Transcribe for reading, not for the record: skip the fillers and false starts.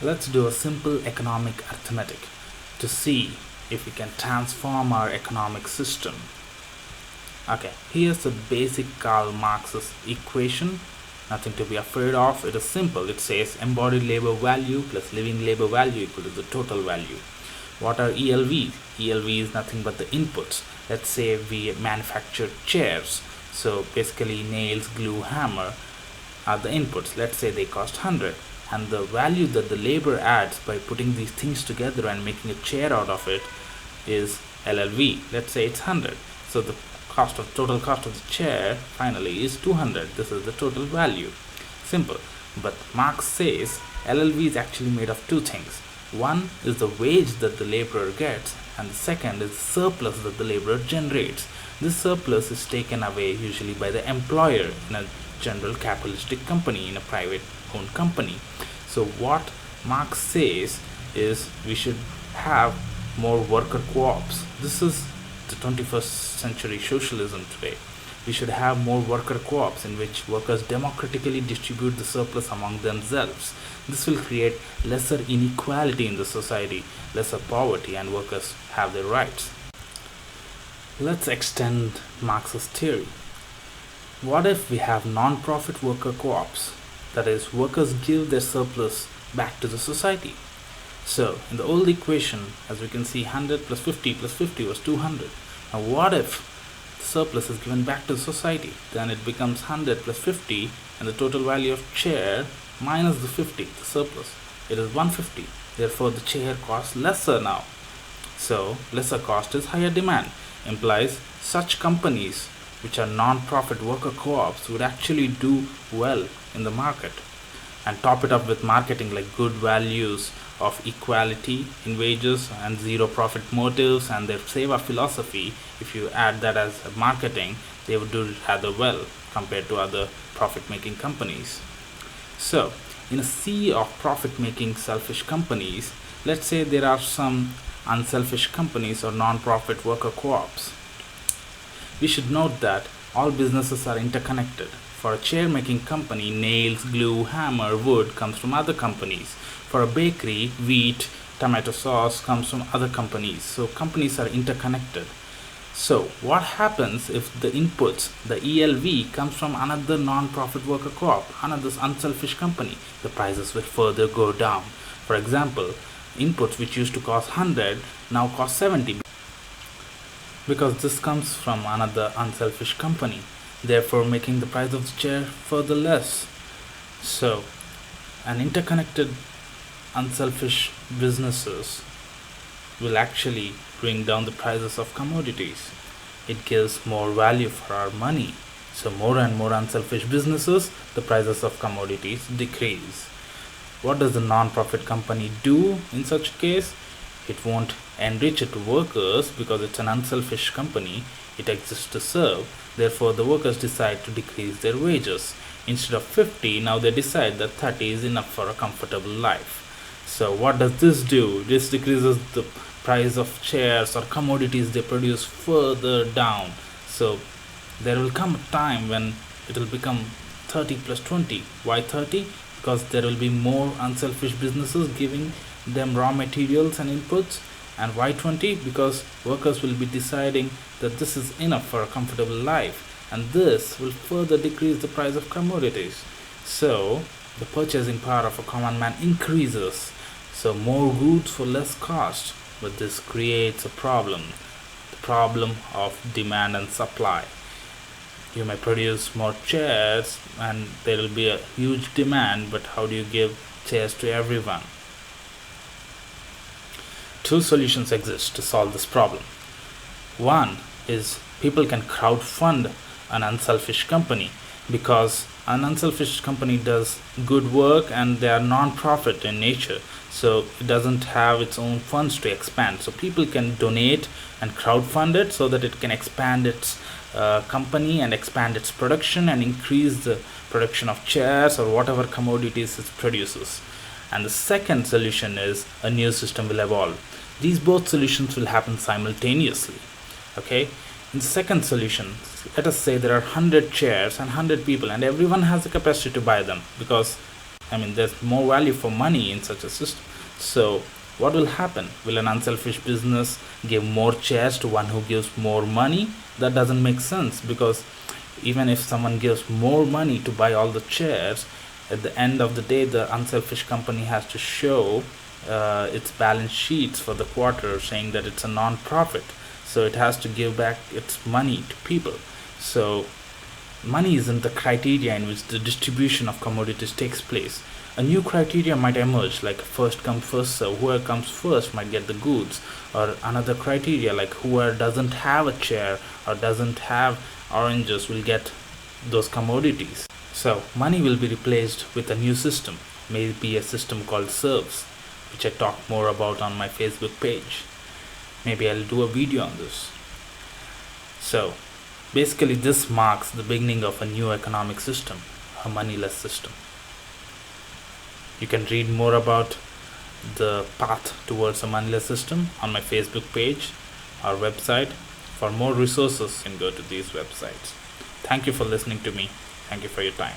Let's do a simple economic arithmetic to see if we can transform our economic system. Okay, here's the basic Karl Marx's equation. Nothing to be afraid of. It is simple. It says embodied labor value plus living labor value equal to the total value. What are ELVs? ELV is nothing but the inputs. Let's say we manufacture chairs. So basically nails, glue, hammer are the inputs. Let's say they cost 100. And the value that the labor adds by putting these things together and making a chair out of it is LLV. Let's say it's 100. So the total cost of the chair finally is 200. This is the total value. Simple. But Marx says LLV is actually made of two things. One is the wage that the laborer gets, and the second is the surplus that the laborer generates. This surplus is taken away usually by the employer in a general capitalistic company, in a private owned company. So what Marx says is we should have more worker co-ops. This is the 21st century socialism today. We should have more worker co-ops in which workers democratically distribute the surplus among themselves. This will create lesser inequality in the society, lesser poverty, and workers have their rights. Let's extend Marx's theory. What if we have non-profit worker co-ops? That is, workers give their surplus back to the society. So, in the old equation, as we can see, 100 plus 50 plus 50 was 200. Now, what if the surplus is given back to the society? Then it becomes 100 plus 50, and the total value of chair minus the 50, the surplus. It is 150. Therefore, the chair costs lesser now. So, lesser cost is higher demand. Implies such companies which are non-profit worker co-ops would actually do well in the market. And top it up with marketing like good values of equality in wages and zero profit motives and their seva philosophy. If you add that as marketing, they would do rather well compared to other profit-making companies. So, in a sea of profit-making selfish companies, let's say there are some unselfish companies or non-profit worker co-ops. We should note that all businesses are interconnected. For a chair making company, nails, glue, hammer, wood comes from other companies. For a bakery, wheat, tomato sauce comes from other companies. So companies are interconnected. So what happens if the inputs, the ELV, comes from another non-profit worker co-op, another unselfish company? The prices will further go down. For example, inputs which used to cost 100 now cost 70. Because this comes from another unselfish company, therefore making the price of the chair further less. So, an interconnected unselfish businesses will actually bring down the prices of commodities. It gives more value for our money. So more and more unselfish businesses, the prices of commodities decrease. What does the non-profit company do in such a case? It won't enrich its workers because it's an unselfish company. It exists to serve. Therefore, the workers decide to decrease their wages. Instead of 50, now they decide that 30 is enough for a comfortable life. So what does this do? This decreases the price of chairs or commodities they produce further down. So there will come a time when it will become 30 plus 20. Why 30? Because there will be more unselfish businesses giving them raw materials and inputs. And why 20? Because workers will be deciding that this is enough for a comfortable life, and this will further decrease the price of commodities. So the purchasing power of a common man increases. So more goods for less cost. But this creates a problem, the problem of demand and supply. You may produce more chairs and there will be a huge demand, but how do you give chairs to everyone? Two solutions exist to solve this problem. One is people can crowdfund an unselfish company, because an unselfish company does good work and they are non-profit in nature, so it doesn't have its own funds to expand. So people can donate and crowdfund it so that it can expand its company and expand its production and increase the production of chairs or whatever commodities it produces. And the second solution is a new system will evolve. These both solutions will happen simultaneously. Okay, in the second solution, let us say there are 100 chairs and 100 people, and everyone has the capacity to buy them, because I mean, there's more value for money in such a system. So what will happen? Will an unselfish business give more shares to one who gives more money? That doesn't make sense, because even if someone gives more money to buy all the shares, at the end of the day the unselfish company has to show its balance sheets for the quarter saying that it's a non-profit, so it has to give back its money to people. So money isn't the criteria in which the distribution of commodities takes place. A new criteria might emerge, like first come first serve. Whoever comes first might get the goods, or another criteria like whoever doesn't have a chair or doesn't have oranges will get those commodities. So money will be replaced with a new system, maybe a system called serves, which I talk more about on my Facebook page. Maybe I'll do a video on this. So basically this marks the beginning of a new economic system, a moneyless system. You can read more about the path towards a moneyless system on my Facebook page or website. For more resources, you can go to these websites. Thank you for listening to me. Thank you for your time.